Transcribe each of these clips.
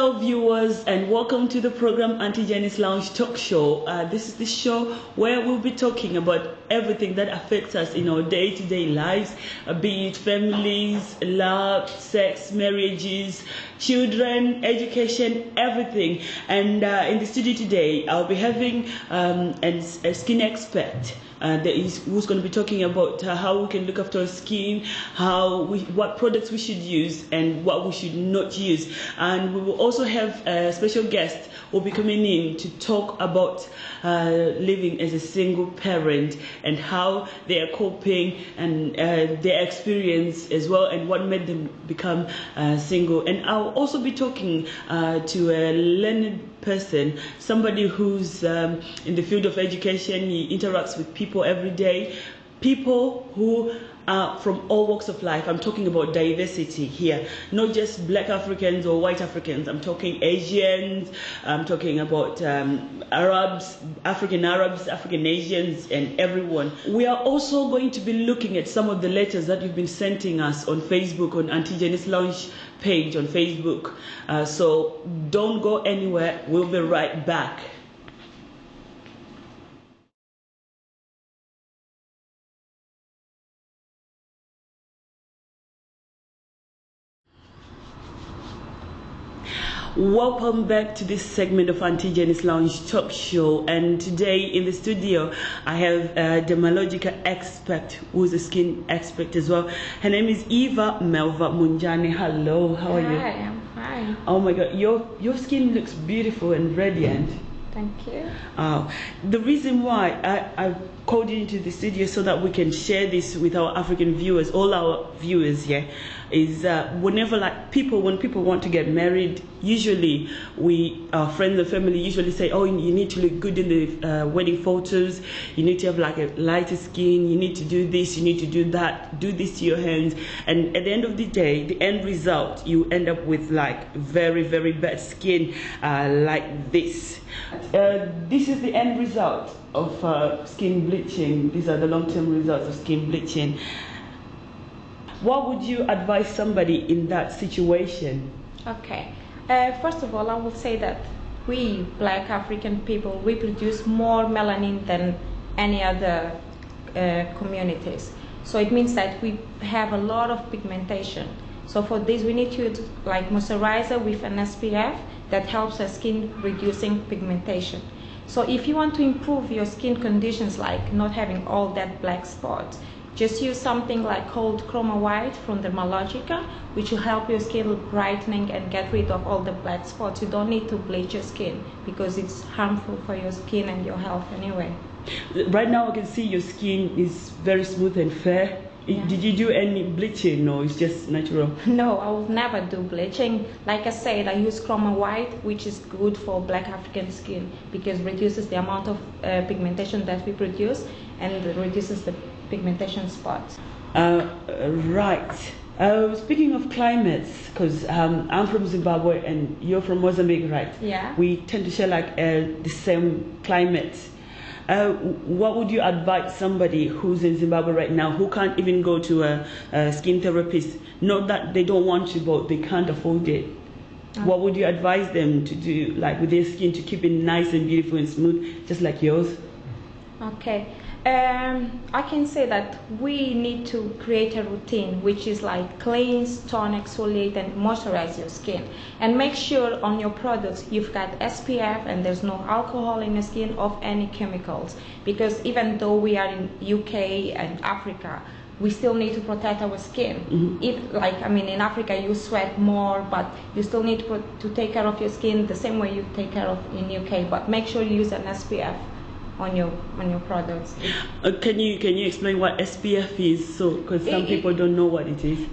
Hello viewers, and welcome to the program Auntie Jenny's Lounge Talk Show. This is the show where we'll be talking about everything that affects us in our day-to-day lives, be it families, love, sex, marriages, children, education, everything. And in the studio today, I'll be having a skin expert. Who's going to be talking about how we can look after our skin, what products we should use and what we should not use. And we will also have a special guest who will be coming in to talk about living as a single parent and how they are coping and their experience as well and what made them become single. And I'll also be talking to a learned person, somebody who's in the field of education. He interacts with people every day, people who are from all walks of life. I'm talking about diversity here, not just black Africans or white Africans. I'm talking Asians, I'm talking about Arabs, African Asians, and everyone. We are also going to be looking at some of the letters that you've been sending us on Facebook, on Auntie Jenny's Lounge page on Facebook. So don't go anywhere. We'll be right back. Welcome back to this segment of Auntie Jenny's Lounge Talk Show. And today in the studio, I have a dermatological expert who's a skin expert as well. Her name is Eva Melva Munjani. Hello, how are you? Hi, I'm fine. Oh my God, your skin looks beautiful and radiant. Thank you. The reason why I called you into the studio so that we can share this with our African viewers, all our viewers here, is whenever when people want to get married, usually our friends and family usually say, oh, you need to look good in the wedding photos, you need to have like a lighter skin, you need to do this, you need to do that, do this to your hands. And at the end of the day, the end result, you end up with like very, very bad skin like this. This is the end result of skin bleaching. These are the long-term results of skin bleaching. What would you advise somebody in that situation? Okay. First of all, I will say that we black African people, we produce more melanin than any other communities. So it means that we have a lot of pigmentation. So for this, we need to use like moisturizer with an SPF that helps our skin reducing pigmentation. So if you want to improve your skin conditions, like not having all that black spots, just use something like called Chroma White from Dermalogica, which will help your skin brightening and get rid of all the black spots. You don't need to bleach your skin because it's harmful for your skin and your health anyway. Right now I can see your skin is very smooth and fair. Yeah. Did you do any bleaching or it's just natural? No, I will never do bleaching. Like I said, I use Chroma White, which is good for black African skin because it reduces the amount of pigmentation that we produce and reduces the pigmentation spots. Right. Speaking of climates, because I'm from Zimbabwe and you're from Mozambique, right? Yeah. We tend to share like the same climate. What would you advise somebody who's in Zimbabwe right now who can't even go to a skin therapist? Not that they don't want to, but they can't afford it. What would you advise them to do, like with their skin, to keep it nice and beautiful and smooth, just like yours? Okay. I can say that we need to create a routine which is like cleanse, tone, exfoliate and moisturize your skin, and make sure on your products you've got SPF and there's no alcohol in your skin of any chemicals, because even though we are in UK and Africa, we still need to protect our skin. Mm-hmm. In Africa you sweat more, but you still need to take care of your skin the same way you take care of in UK, but make sure you use an SPF on your products. Can you explain what SPF is, so because some people don't know what it is?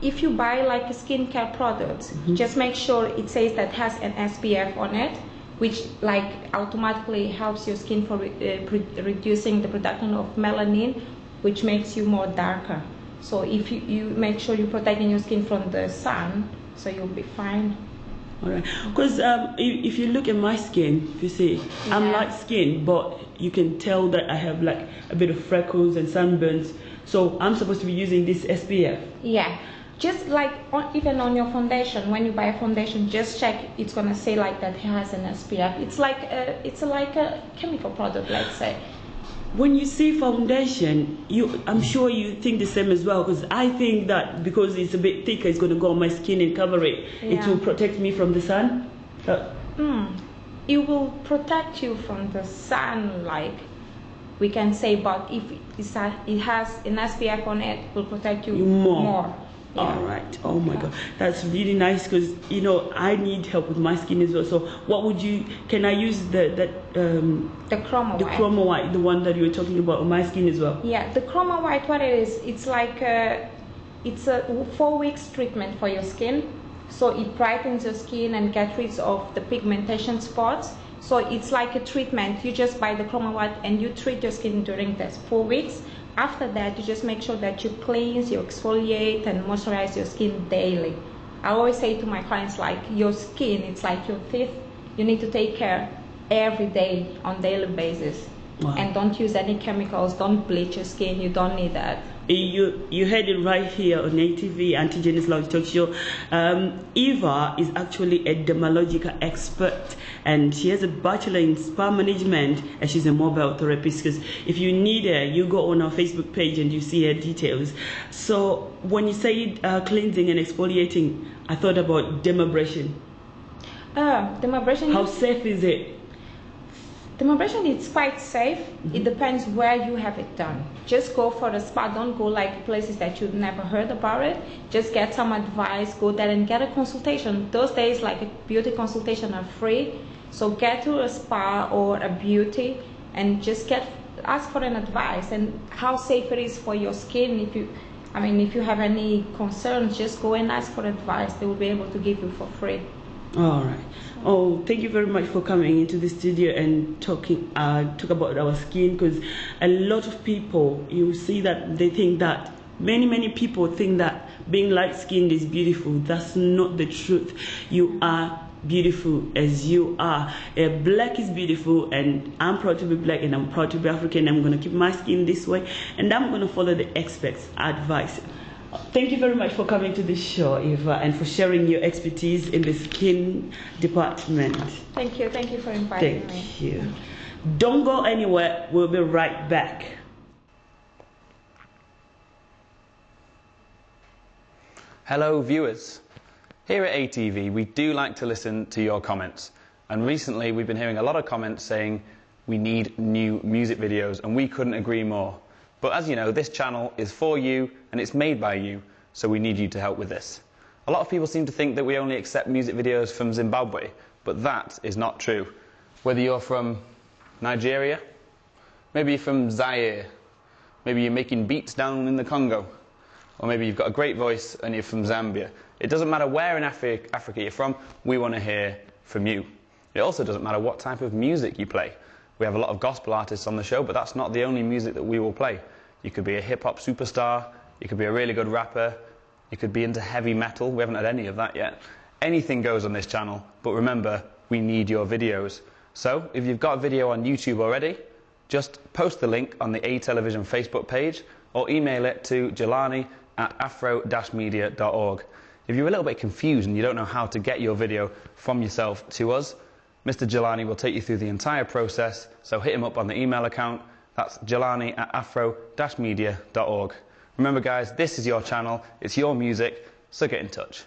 If you buy like a skincare product, mm-hmm. just make sure it says that has an SPF on it, which like automatically helps your skin for reducing the production of melanin, which makes you more darker. So if you make sure you're protecting your skin from the sun, so you'll be fine. All right, because if you look at my skin, if you see, yeah. I'm light skinned, but you can tell that I have like a bit of freckles and sunburns. So I'm supposed to be using this SPF. Yeah. just like even on your foundation, when you buy a foundation, just check it's gonna say like that it has an SPF. It's like a chemical product, let's say. When you see foundation, I'm sure you think the same as well, because I think that because it's a bit thicker, it's going to go on my skin and cover it. Yeah. It will protect me from the sun. It will protect you from the sun, like we can say, but if it has an SPF on it, it will protect you more. Yeah. All right. Oh my God, that's really nice, because I need help with my skin as well. So can I use the Chroma White? Chroma White, the one that you were talking about on my skin as well? Yeah, the Chroma White, what it is, it's like it's a 4 weeks treatment for your skin. So it brightens your skin and gets rid of the pigmentation spots. So it's like a treatment. You just buy the Chroma White and you treat your skin during this 4 weeks. After that, you just make sure that you cleanse, you exfoliate and moisturize your skin daily. I always say to my clients, like, your skin, it's like your teeth. You need to take care every day on daily basis. Wow. And don't use any chemicals, don't bleach your skin, you don't need that. You heard it right here on ATV, Auntie Jenny's Lounge Talk Show. Eva is actually a dermatological expert, and she has a bachelor in spa management, and she's a mobile therapist. Because if you need her, you go on our Facebook page and you see her details. So when you say cleansing and exfoliating, I thought about dermabrasion. Dermabrasion. How safe is it? Dermabrasion is quite safe. It depends where you have it done. Just go for the spa. Don't go like places that you've never heard about it. Just get some advice. Go there and get a consultation. Those days, like a beauty consultation, are free. So get to a spa or a beauty and just ask for an advice and how safe it is for your skin. If you have any concerns, just go and ask for advice. They will be able to give you for free. All right. Oh, thank you very much for coming into the studio and talk about our skin, because a lot of people, you see that they think that many people think that being light-skinned is beautiful. That's not the truth. You are beautiful as you are. Black is beautiful, and I'm proud to be black, and I'm proud to be African. I'm going to keep my skin this way, and I'm going to follow the experts' advice. Thank you very much for coming to the show, Eva, and for sharing your expertise in the skin department. Thank you for inviting me. Thank you. Don't go anywhere. We'll be right back. Hello viewers. Here at ATV we do like to listen to your comments, and recently we've been hearing a lot of comments saying we need new music videos, and we couldn't agree more. But as you know, this channel is for you and it's made by you, so we need you to help with this. A lot of people seem to think that we only accept music videos from Zimbabwe, but that is not true. Whether you're from Nigeria, maybe you're from Zaire, maybe you're making beats down in the Congo, or maybe you've got a great voice and you're from Zambia. It doesn't matter where in Africa you're from, we want to hear from you. It also doesn't matter what type of music you play. We have a lot of gospel artists on the show, but that's not the only music that we will play. You could be a hip-hop superstar, you could be a really good rapper, you could be into heavy metal. We haven't had any of that yet. Anything goes on this channel, but remember, we need your videos. So, if you've got a video on YouTube already, just post the link on the A Television Facebook page, or email it to jelani@afro-media.org. If you're a little bit confused and you don't know how to get your video from yourself to us, Mr. Jelani will take you through the entire process, so hit him up on the email account. That's jelani@afro-media.org. Remember guys, this is your channel, it's your music, so get in touch.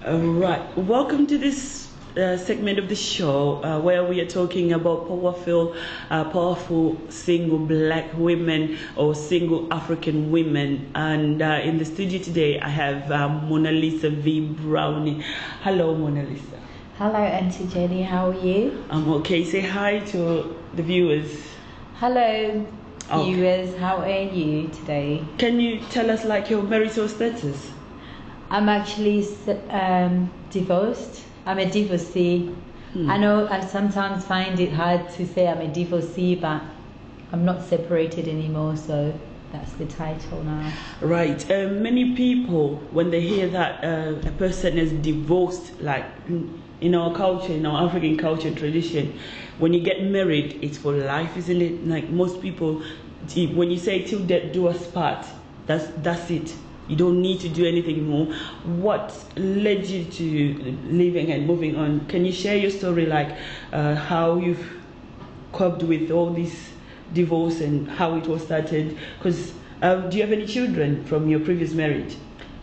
Right, welcome to this segment of the show where we are talking about powerful single black women or single African women. And in the studio today I have Mona Lisa V. Brownie. Hello, Mona Lisa. Hello, Auntie Jenny. How are you? I'm okay. Say hi to the viewers. Hello, viewers. How are you today? Can you tell us like your marital status? I'm actually divorced. I'm a divorcee. I know I sometimes find it hard to say I'm a divorcee, but I'm not separated anymore, so that's the title now. Right. Many people, when they hear that a person is divorced, like in our culture, in our African culture and tradition, when you get married, it's for life, isn't it? Like most people, when you say till death do us part, that's it. you don't need to do anything more. What led you to leaving and moving on? Can you share your story, like how you've coped with all this divorce and how it was started? Because do you have any children from your previous marriage?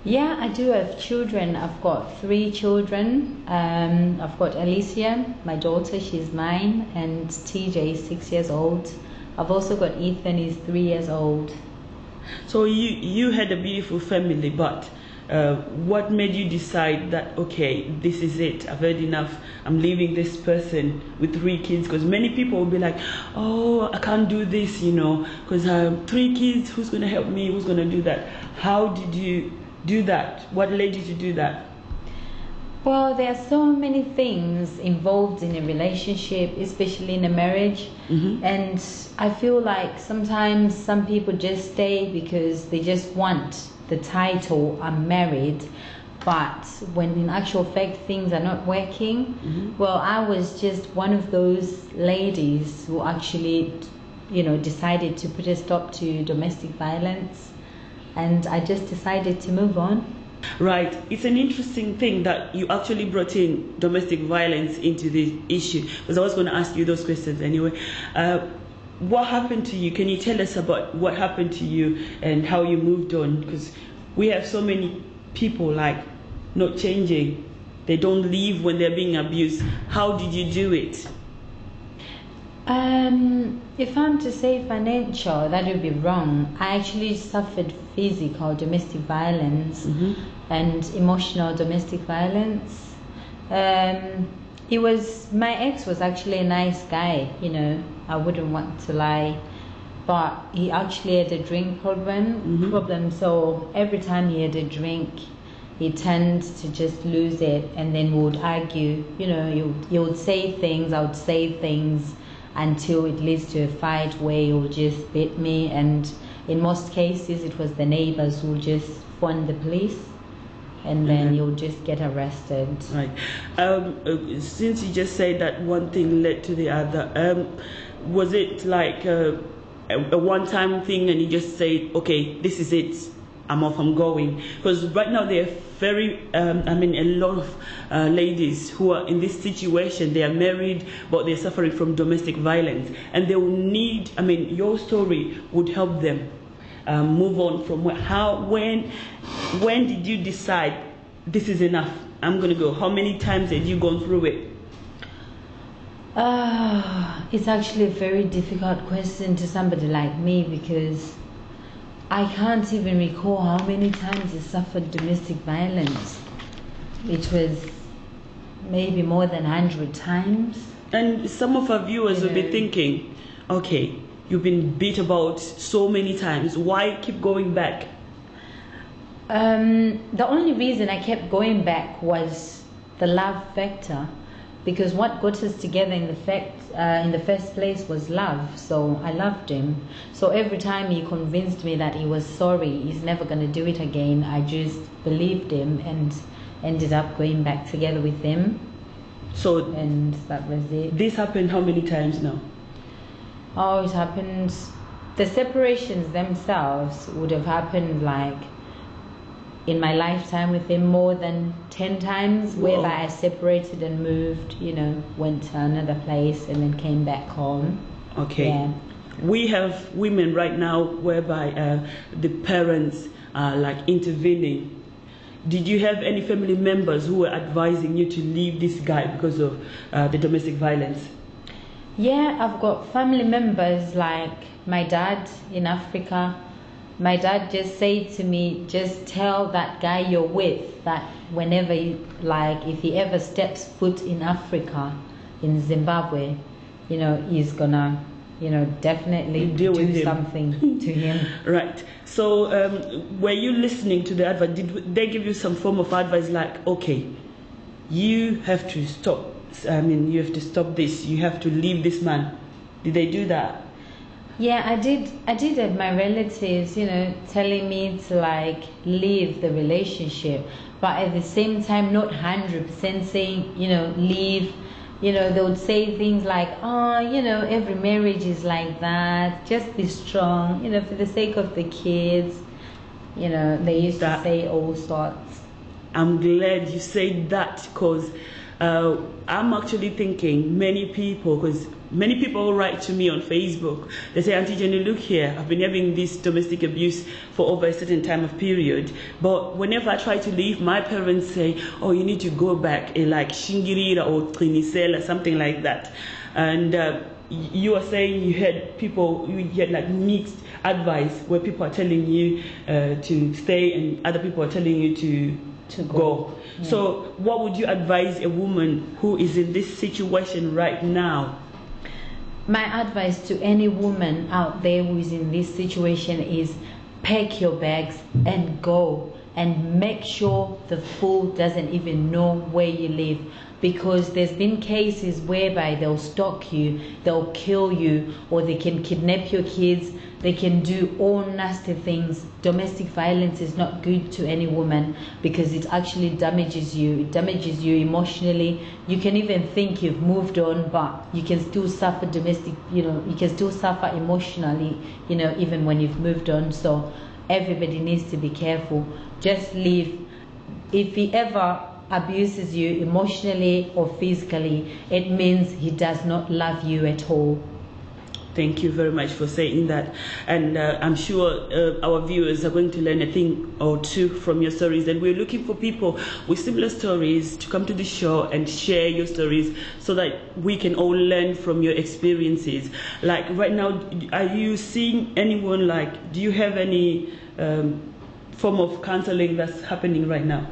Yeah, I do have children. I've got 3 children. I've got Alicia, my daughter, she's 9, and TJ is 6 years old. I've also got Ethan, he's 3 years old. So you had a beautiful family, but what made you decide that, okay, this is it, I've had enough, I'm leaving this person with 3 kids? Because many people will be like, oh, I can't do this, because I have 3 kids, who's going to help me, who's going to do that? How did you do that? What led you to do that? Well, there are so many things involved in a relationship, especially in a marriage. And I feel like sometimes some people just stay because they just want the title, I'm married. But when in actual fact things are not working, well, I was just one of those ladies who actually, decided to put a stop to domestic violence. And I just decided to move on. Right. It's an interesting thing that you actually brought in domestic violence into the issue, because I was going to ask you those questions anyway. What happened to you? Can you tell us about what happened to you and how you moved on? Because we have so many people like not changing. They don't leave when they're being abused. How did you do it? If I'm to say financial, that would be wrong. I actually suffered physical domestic violence and emotional domestic violence. My ex was actually a nice guy, I wouldn't want to lie, but he actually had a drink problem. So every time he had a drink, he tends to just lose it, and then we would argue. He would say things, I would say things, until it leads to a fight where he will just beat me, and in most cases it was the neighbors who just phone the police, and then you'll just get arrested. Right. Since you just said that one thing led to the other, was it like a one-time thing and you just said, okay, this is it, I'm off, I'm going? Because right now there are a lot of ladies who are in this situation. They are married, but they're suffering from domestic violence, and they will need, your story would help them move on from when did you decide this is enough, I'm going to go? How many times had you gone through it? It's actually a very difficult question to somebody like me, because I can't even recall how many times I suffered domestic violence. It was maybe more than 100 times. And some of our viewers will be thinking, okay, you've been beat about so many times, why keep going back? The only reason I kept going back was the love factor, because what got us together in the first place was love. So I loved him. So every time he convinced me that he was sorry, he's never going to do it again, I just believed him and ended up going back together with him. And that was it. This happened how many times now? Oh, it happened, the separations themselves would have happened like in my lifetime with him more than 10 times. Whoa. Whereby I separated and moved, went to another place and then came back home. Okay. Yeah. We have women right now whereby the parents are like intervening. Did you have any family members who were advising you to leave this guy because of the domestic violence? Yeah, I've got family members like my dad in Africa. My dad just said to me, just tell that guy you're with that whenever if he ever steps foot in Africa, in Zimbabwe, he's gonna, definitely do something to him. Right. So were you listening to the advice? Did they give you some form of advice like, okay, you have to stop, you have to stop this, you have to leave this man? Did they do that? Yeah, I did have my relatives, telling me to leave the relationship, but at the same time not 100% saying, leave. They would say things like, every marriage is like that, just be strong, for the sake of the kids, You know, they used to say all sorts. I'm glad you said that, because I'm actually thinking many people, because many people write to me on Facebook. They say, Auntie Jenny, look here, I've been having this domestic abuse for over a certain time of period. But whenever I try to leave, my parents say, oh, you need to go back, like Shingirira or Trinicel or something like that. And you are saying you had like mixed advice, where people are telling you to stay and other people are telling you to go. Yeah. So what would you advise a woman who is in this situation right now? My advice to any woman out there who is in this situation is pack your bags and go, and make sure the fool doesn't even know where you live, because there's been cases whereby they'll stalk you, they'll kill you, or they can kidnap your kids, they can do all nasty things. Domestic violence is not good to any woman, because it actually damages you. It damages you emotionally. You can even think you've moved on, but you can still suffer you can still suffer emotionally, even when you've moved on. So everybody needs to be careful. Just leave. If he ever abuses you emotionally or physically, it means he does not love you at all. Thank you very much for saying that, and I'm sure our viewers are going to learn a thing or two from your stories, and we're looking for people with similar stories to come to the show and share your stories so that we can all learn from your experiences. Like right now, are you seeing anyone, do you have any form of counseling that's happening right now?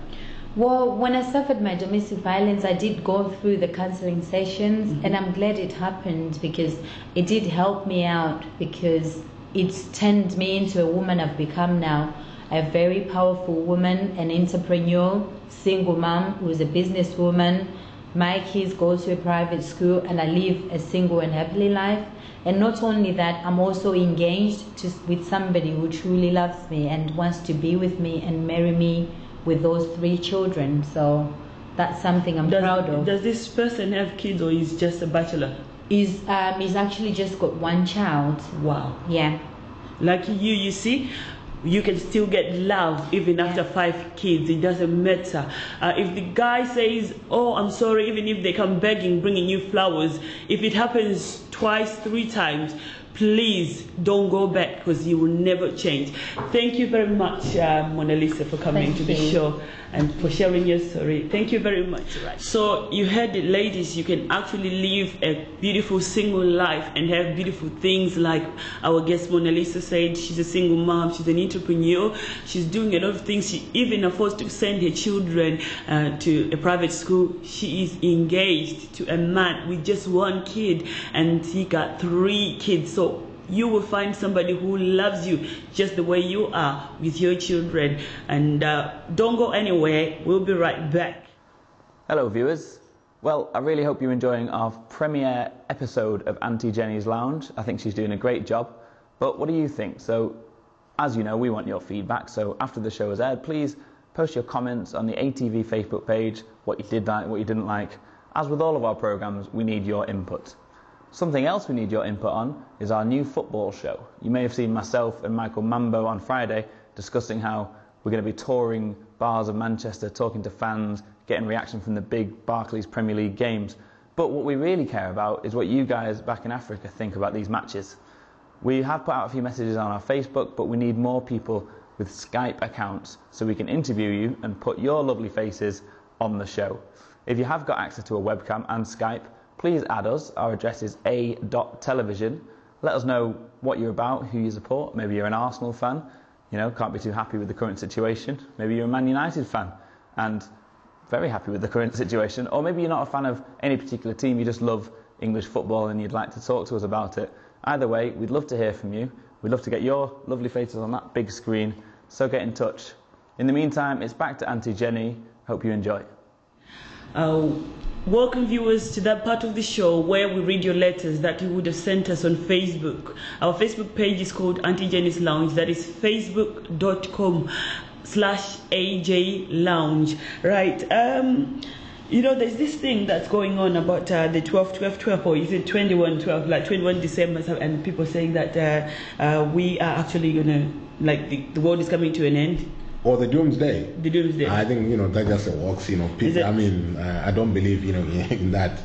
Well, when I suffered my domestic violence, I did go through the counseling sessions, and I'm glad it happened, because it did help me out, because it's turned me into a woman I've become now. A very powerful woman, an entrepreneur, single mom who's a businesswoman. My kids go to a private school, and I live a single and happy life. And not only that, I'm also engaged with somebody who truly loves me and wants to be with me and marry me with those 3 children. So that's something I'm proud of. Does this person have kids, or is just a bachelor? He's actually just got 1 child. Wow. Yeah. Like you see, you can still get love even after 5 kids. It doesn't matter. If the guy says, oh, I'm sorry, even if they come begging, bringing you flowers, if it happens twice, 3 times, please don't go back, because you will never change. Thank you very much, Mona Lisa, for coming to the show and for sharing your story. Thank you very much. Right. So you heard it, ladies, you can actually live a beautiful single life and have beautiful things, like our guest Mona Lisa said. She's a single mom, she's an entrepreneur, she's doing a lot of things. She even affords to send her children to a private school. She is engaged to a man with just 1 kid, and he got 3 kids. So you will find somebody who loves you just the way you are with your children. And don't go anywhere. We'll be right back. Hello viewers. Well, I really hope you're enjoying our premiere episode of Auntie Jenny's Lounge. I think she's doing a great job. But what do you think? So, as you know, we want your feedback. So after the show has aired, please post your comments on the ATV Facebook page, what you did like, what you didn't like. As with all of our programmes, we need your input. Something else we need your input on is our new football show. You may have seen myself and Michael Mambo on Friday discussing how we're going to be touring bars of Manchester, talking to fans, getting reaction from the big Barclays Premier League games. But what we really care about is what you guys back in Africa think about these matches. We have put out a few messages on our Facebook, but we need more people with Skype accounts so we can interview you and put your lovely faces on the show. If you have got access to a webcam and Skype, please add us. Our address is a.television. Let us know what you're about, who you support. Maybe you're an Arsenal fan, can't be too happy with the current situation. Maybe you're a Man United fan and very happy with the current situation. Or maybe you're not a fan of any particular team, you just love English football and you'd like to talk to us about it. Either way, we'd love to hear from you. We'd love to get your lovely faces on that big screen, so get in touch. In the meantime, it's back to Auntie Jenny. Hope you enjoy. Welcome viewers to that part of the show where we read your letters that you would have sent us on Facebook. Our Facebook page is called Auntie Jenny's Lounge. That is facebook.com/AJ Lounge. Right. You know, there's this thing that's going on about the 12, or is it 21/12, like 21 December, and people saying that we are actually gonna, like, the world is coming to an end. Or the doomsday. The doomsday. I think, you know, that just works, you know. People, I mean, I don't believe, you know, in that.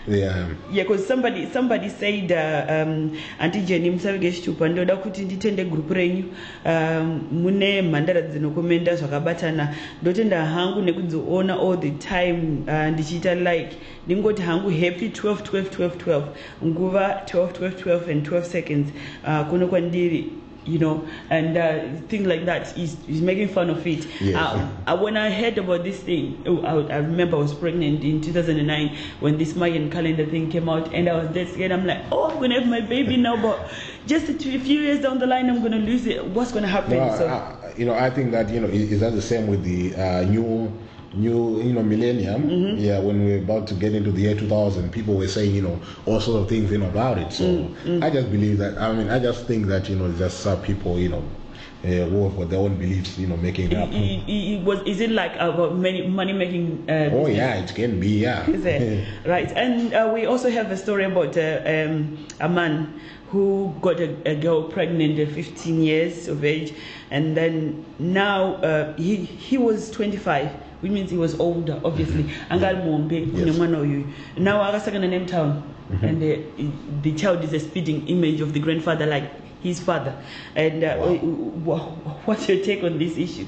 Yeah, because somebody said Auntie Jenny msavige chitupa ndoda kuti nditende group renyu mune mandara dzinokomenda zvakabatana ndotenda hangu nekudziona all the time ndichiita like ndingoti hangu happy 12 nguva 12 and 12 seconds kuno kwandiri, you know, and things like that is making fun of it. Yes. When I heard about this thing, I remember I was pregnant in 2009 when this Mayan calendar thing came out, and I was dead scared. I'm like, oh, I'm going to have my baby now, but just a few years down the line, I'm going to lose it. What's going to happen? No, you know, I think that, you know, is that the same with the new you know, millennium. Mm-hmm. Yeah, when we're about to get into the year 2000, people were saying, you know, all sorts of things, you know, about it. So I just believe that, I mean, I just think that, you know, just people, you know, work for their own beliefs, you know, making it up. Is it like about money making? Oh yeah, it can be, yeah. Is it? Right, and we also have a story about a man who got a girl pregnant at 15 years of age, and then now he was 25, which means he was older, obviously. Now akasakana name town, and the child is a spitting image of the grandfather, like his father. And what's your take on this issue?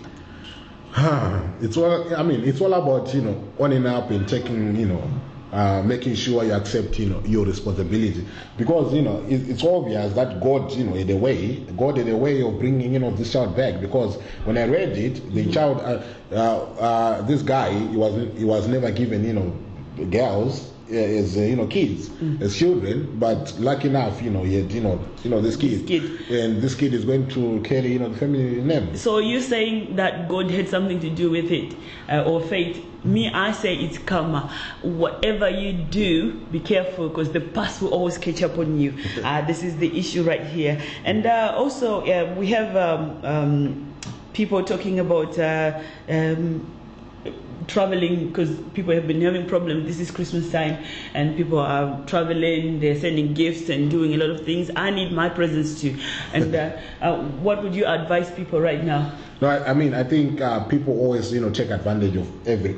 It's all, I mean, it's all about, you know, owning up and taking, you know, making sure you accept, you know, your responsibility, because, you know, it's obvious that God, you know, had a way of bringing, you know, this child back. Because when I read it, the child, this guy, he was never given, you know, girls as you know, kids, as children, but lucky enough, you know, he had, you know, this kid, and this kid is going to carry, you know, the family name. So you're saying that God had something to do with it, or fate? Me, I say it's karma. Whatever you do, be careful, because the past will always catch up on you. This is the issue right here. And also, we have people talking about traveling, because people have been having problems. This is Christmas time and people are traveling, they're sending gifts and doing a lot of things. I need my presents too. And what would you advise people right now? No, I mean, I think people always, you know, take advantage of every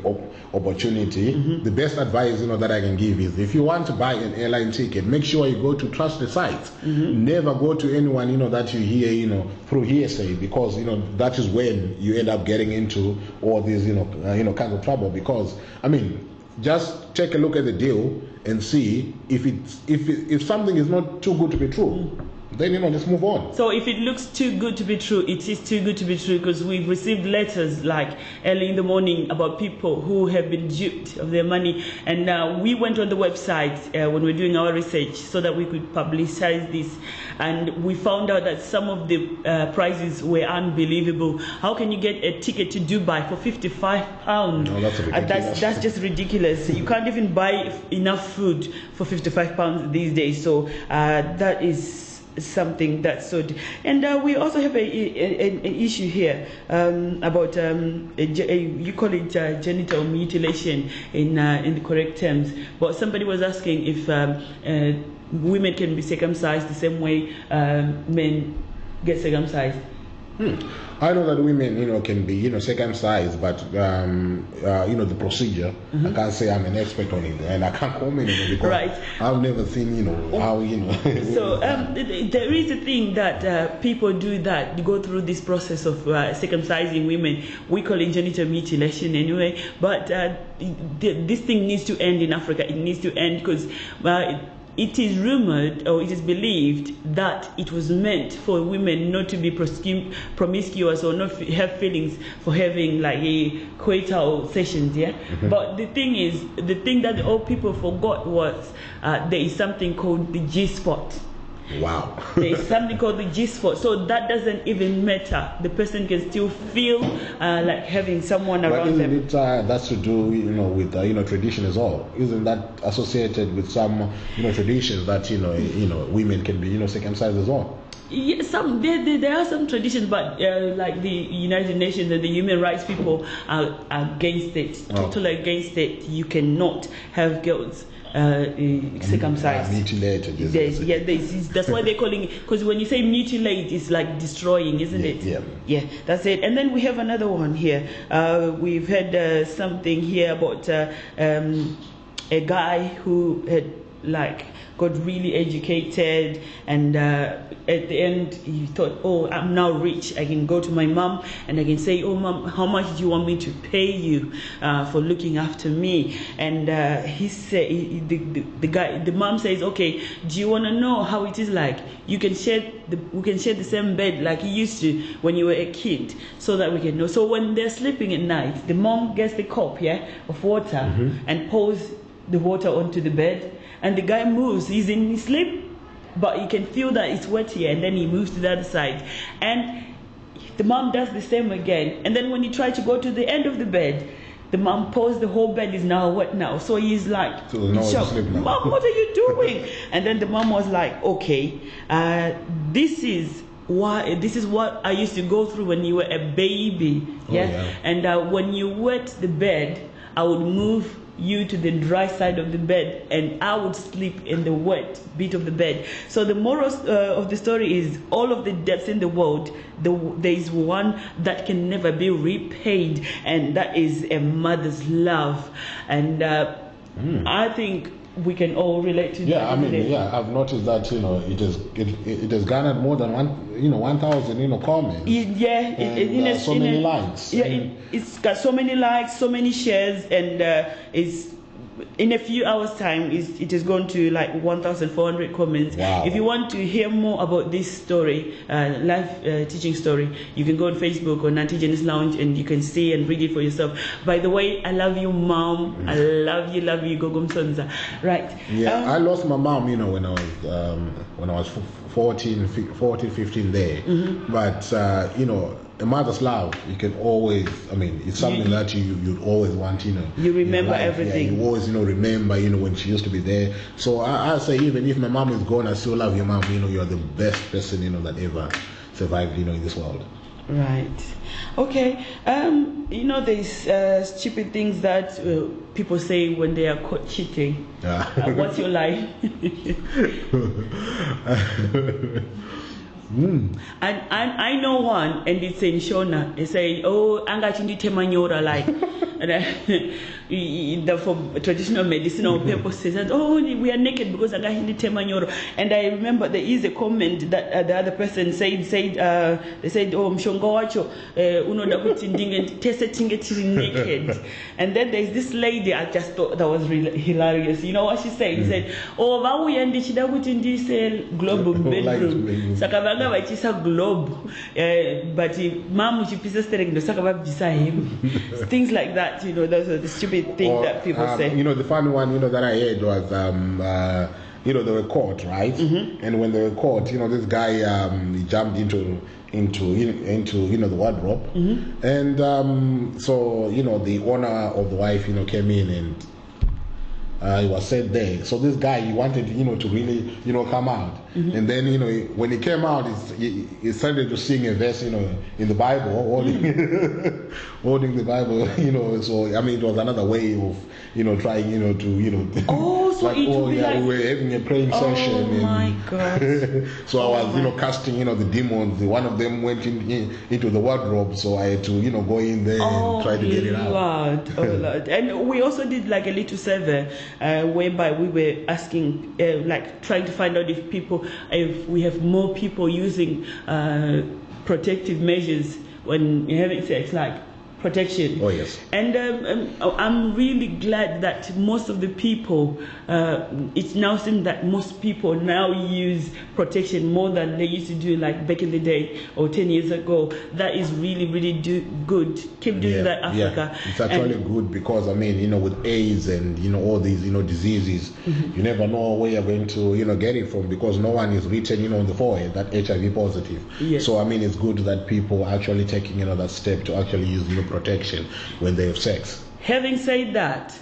opportunity. The best advice, you know, that I can give is, if you want to buy an airline ticket, make sure you go to trusted sites. Never go to anyone, you know, that you hear, you know, through hearsay, because, you know, that is when you end up getting into all these, you know, kinds of trouble. Because, I mean, just take a look at the deal and see if something is not too good to be true. Then, you know, let's move on. So if it looks too good to be true, it is too good to be true, because we've received letters like early in the morning about people who have been duped of their money. And we went on the website when we were doing our research so that we could publicize this. And we found out that some of the prices were unbelievable. How can you get a ticket to Dubai for £55? No, that's ridiculous. That's just ridiculous. You can't even buy enough food for £55 these days. So that is something that's so. And we also have an issue here about you call it genital mutilation in the correct terms, but somebody was asking if women can be circumcised the same way men get circumcised. I know that women, you know, can be, you know, circumcised, but you know, the procedure, I can't say I'm an expert on it, and I can't comment on it because I've never seen, you know, how, you know. So there is a thing that people do, that you go through this process of circumcising women. We call it genital mutilation anyway, but this thing needs to end in Africa. It needs to end, because it is rumored, or it is believed, that it was meant for women not to be promiscuous or not have feelings for having like a coital sessions, yeah? But the thing is, the thing that all people forgot was there is something called the G-spot. Wow. There is something called the G-spot. So that doesn't even matter. The person can still feel like having someone around them. But isn't it that's to do, you know, with you know, tradition as well? Isn't that associated with some, you know, traditions that you know women can be, you know, circumcised as well? Yeah, there are some traditions, but like the United Nations and the human rights people are against it, totally against it. You cannot have girls circumcised, mutilated. That's why they're calling it, because when you say mutilate, it's like destroying, isn't it? Yeah, that's it. And then we have another one here. We've had something here about a guy who had like got really educated, and at the end he thought, oh, I'm now rich, I can go to my mom and I can say, oh mom, how much do you want me to pay you for looking after me? And he said, the mom says, okay, do you want to know how it is like? We can share the same bed like you used to when you were a kid, so that we can know. So when they're sleeping at night, the mom gets the cup of water and pours the water onto the bed, and the guy moves. He's in his sleep, but he can feel that it's wet here, and then he moves to the other side, and the mom does the same again. And then when he tried to go to the end of the bed, the mom pours, the whole bed is now wet now. So he's like, Mom, what are you doing? And then the mom was like, okay, this is what I used to go through when you were a baby. And when you wet the bed, I would move you to the dry side of the bed, and I would sleep in the wet bit of the bed. So the moral of the story is, all of the debts in the world, there is one that can never be repaid, and that is a mother's love. And I think we can all relate to that. I've noticed that it has garnered more than 1,000 comments. So many likes. It's got so many likes, so many shares, and it's in a few hours time it has gone to like 1,400 comments. Wow. If you want to hear more about this story, live teaching story, you can go on Facebook on Auntie Janice Lounge, and you can see and read it for yourself. By the way, I love you, Mom. I love you, Gogom Sonza. Right. I lost my mom, when I was 14, 15 there. But a mother's love, you can always, it's something that you'd always want, you remember everything. You always, remember, when she used to be there. So I say, even if my mom is gone, I still love your mom. You're the best person, that ever survived, in this world. Right. Okay. There's stupid things that people say when they are caught cheating. What's your life? And I know one, and it's in Shona. They say, oh, anga chindi temanyora, like, for traditional medicinal purposes, and oh, we are naked because anga chindi temanyora. And I remember there is a comment that the other person said, they said, oh, mshongo wacho, unoda kutindinge tese tinge tiri naked. And then there's this lady, I just thought that was really hilarious. You know what she said? She said, oh, vawu yandi chida kutindise global bedroom. Sakabanga vachisa globe, but mom uchipisa stereng ndo sakababjisa him. Things like that, those are the stupid things that people say. The funny one, that I heard was, they were caught, right? And when they were caught, this guy, he jumped into the wardrobe, and so the owner of the wife, came in, and he was set there. So this guy, he wanted, to really, come out. And then, when he came out, he started to sing a verse, in the Bible, holding the Bible, So, it was another way of, trying, to, Oh, so like, it would be we were having a praying session. Oh, my God. So I was, casting, the demons. One of them went into the wardrobe, so I had to, go in there and try to get it out. Lord. And we also did like a little survey whereby we were asking, trying to find out if we have more people using protective measures when you're having sex, like protection. Oh, yes. And I'm really glad that most of the people, it now seems that most people now use protection more than they used to do like back in the day or 10 years ago. That is really, really good. Keep doing that, Africa. Yeah. It's actually good because, with AIDS and, all these, diseases, you never know where you're going to, get it from, because no one is written, on the forehead that HIV positive. Yes. So, it's good that people are actually taking, that step to actually use, protection when they have sex. Having said that,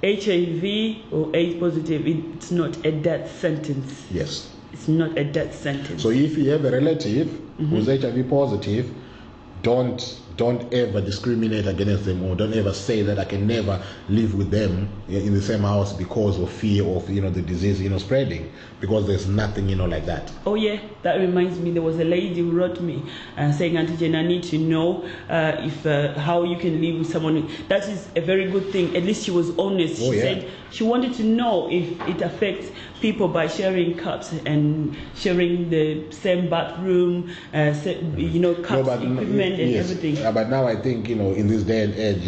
HIV or AIDS positive, it's not a death sentence. Yes. it's not a death sentence. So if you have a relative who's HIV positive, don't ever discriminate against them, or don't ever say that I can never live with them in the same house because of fear of the disease spreading, because there's nothing like that. Oh yeah, that reminds me, there was a lady who wrote me saying, Auntie Jane, I need to know if how you can live with someone. That is a very good thing. At least she was honest. She said she wanted to know if it affects people by sharing cups and sharing the same bathroom, cups, equipment, and everything. But now I think in this day and age,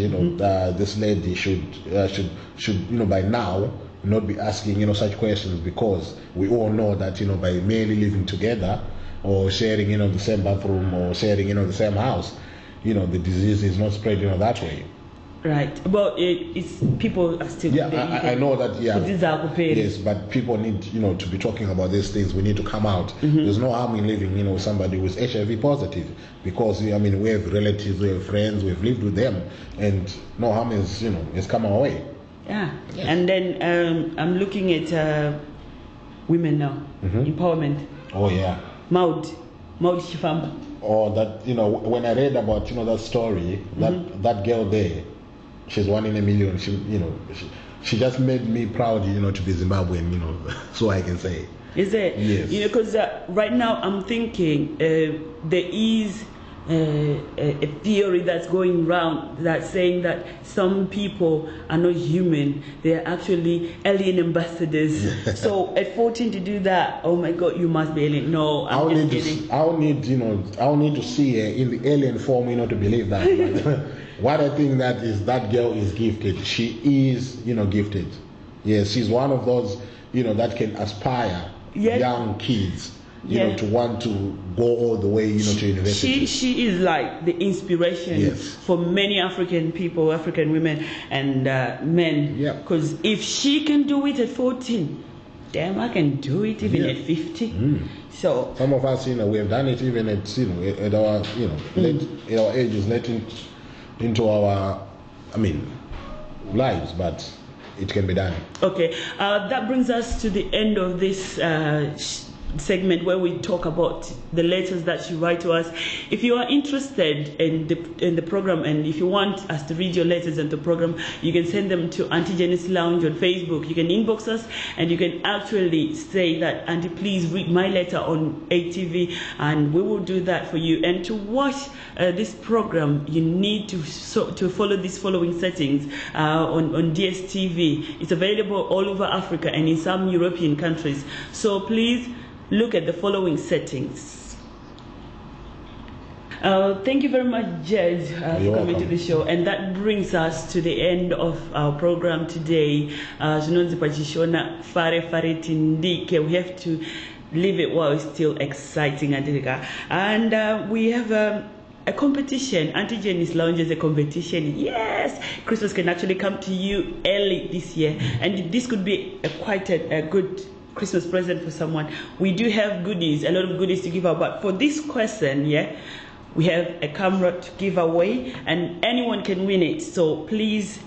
this lady should by now not be asking such questions, because we all know that by merely living together or sharing the same bathroom or sharing the same house, the disease is not spreading that way. Right. Well, it's people are still. I know that. Yes, but people need to be talking about these things. We need to come out. There's no harm in living with somebody who is HIV positive, because we have relatives, we have friends, we've lived with them, and no harm is come our way. Yeah. Yes. And then I'm looking at women now, empowerment. Oh yeah. Maud Shifamba. Oh, that when I read about that story, that girl there, she's 1 in a million. She just made me proud, to be Zimbabwean, so I can say. Is it? Yes. Because right now I'm thinking there is a theory that's going around that's saying that some people are not human; they are actually alien ambassadors. So at 14 to do that, oh my God, you must be alien. No, I'm just kidding. I'll need to see her in the alien form, to believe that. But what I think that is, that girl is gifted. She is, gifted. Yes, she's one of those, that can aspire young kids. To want to go all the way, to university. She is like the inspiration for many African people, African women and men. Yeah. Because if she can do it at 14, damn, I can do it even at 50. So some of us, we have done it even at, at our, at our ages, letting into our, lives, but it can be done. Okay, that brings us to the end of this segment where we talk about the letters that you write to us. If you are interested in the program, and if you want us to read your letters in the program, you can send them to Auntie Jenny's Lounge on Facebook. You can inbox us, and you can actually say that, Auntie, please read my letter on ATV, and we will do that for you. And to watch this program, you need to follow these following settings on DSTV. It's available all over Africa and in some European countries. So please look at the following settings. Thank you very much, Jed, for coming to the show. And that brings us to the end of our program today. We have to leave it while it's still exciting, and we have a competition. Auntie Jenny's Lounge is a competition. Yes, Christmas can actually come to you early this year, and this could be quite a good Christmas present for someone. We do have goodies, a lot of goodies to give out, but for this question, we have a camera to give away, and anyone can win it. So please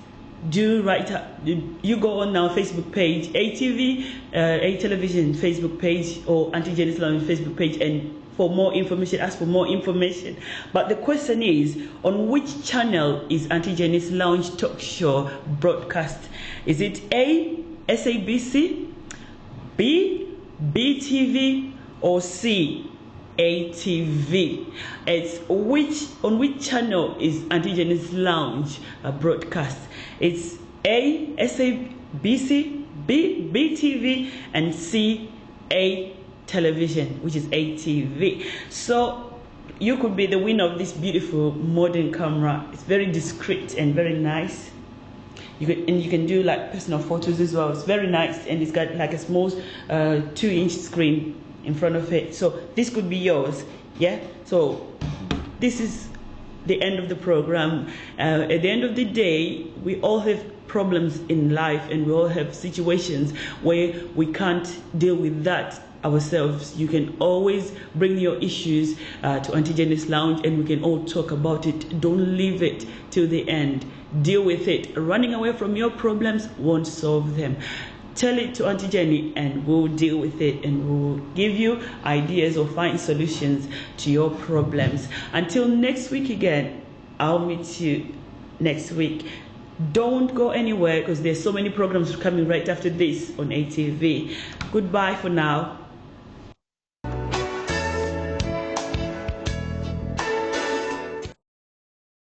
do write up. You go on our Facebook page, ATV, A Television Facebook page, or Auntie Jenny's Lounge Facebook page, and for more information, ask for more information. But the question is, on which channel is Auntie Jenny's Lounge Talk Show broadcast? Is it A, SABC, B, BTV, or C, ATV? It's on which channel is Auntie Jenny's Lounge broadcast? It's A, SABC, B, BTV, and C, A Television, which is ATV. So you could be the winner of this beautiful modern camera. It's very discreet and very nice. You can do like personal photos as well. It's very nice, and it's got like a small 2-inch screen in front of it. So this could be yours. So this is the end of the program. At the end of the day, we all have problems in life, and we all have situations where we can't deal with that ourselves. You can always bring your issues to Auntie Jenny's Lounge, and we can all talk about it. Don't leave it till the end. Deal with it. Running away from your problems won't solve them. tell it to Auntie Jenny and we'll deal with it and we'll give you ideas or find solutions to your problems. Until next week again, I'll meet you next week. Don't go anywhere because there's so many programs coming right after this on ATV. Goodbye for now.